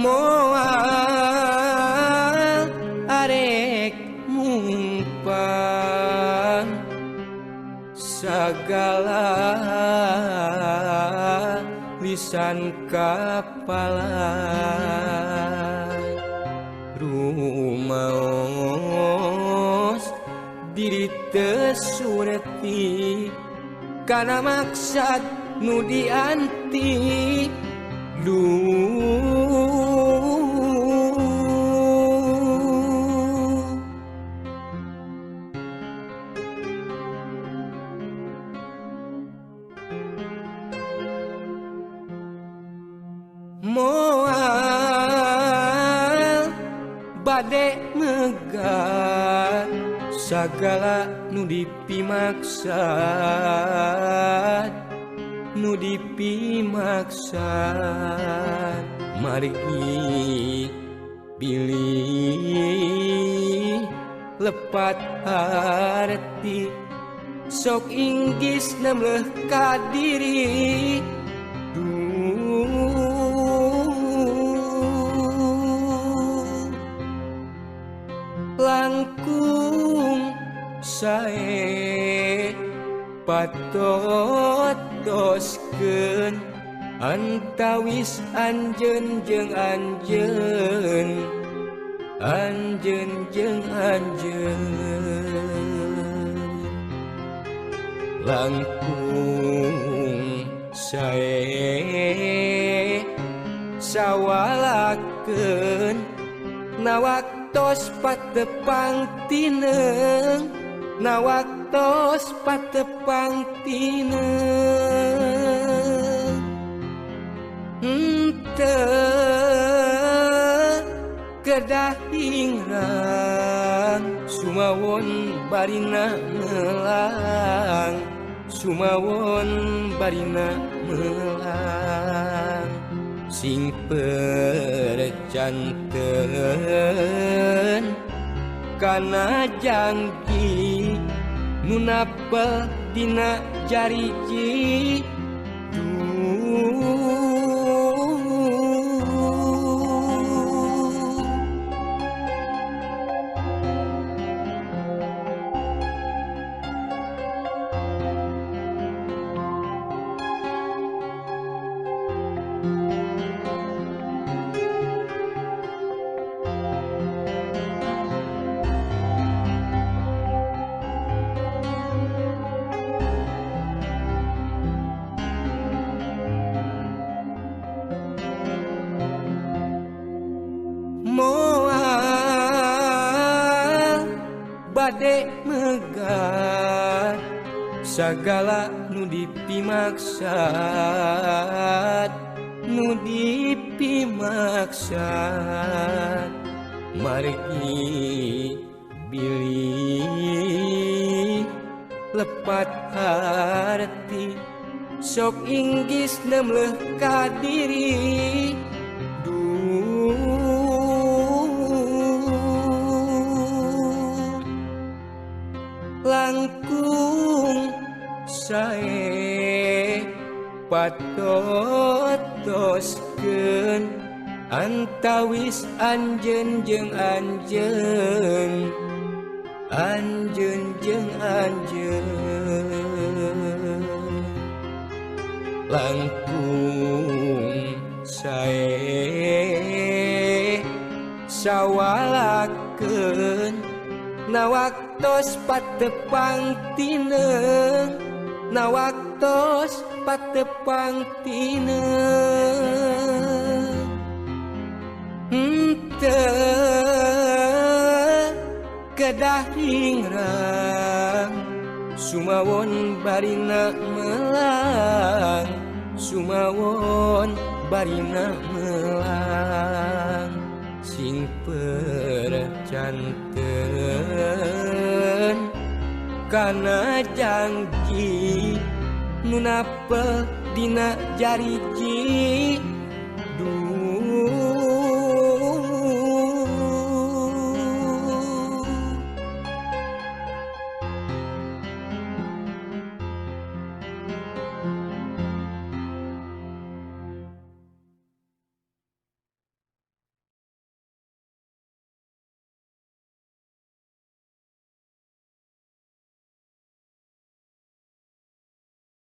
moal arek mumpang sagala lisan kapala rumaos diri tesureti kana maksad nu dianti moal bade megah sagala nu dipimaksad margi pilih lepat arti sok inggis nemleh kadiri langkung sae patot toskeun antawis anjeun jeung anjeun langkung sae sawalakeun nawaktos patepang tineng nawaktos patepang tineng kedah ingrang sumawon barina melang sumawon barina melang sing percanten kana janji nu napel dina jariji moal bade megah sagala nu dipimaksad margi bilih lepat arti sok inggis nemleh kadiri langkung sae patot toskeun antawis anjeun jeung anjeun langkung sae sawalakeun nawaktos patepang tineng nawaktos patepang tineng kedah ingrang sumawon barina melang sumawon barina melang sing percanten kana janji nu napel dina jariji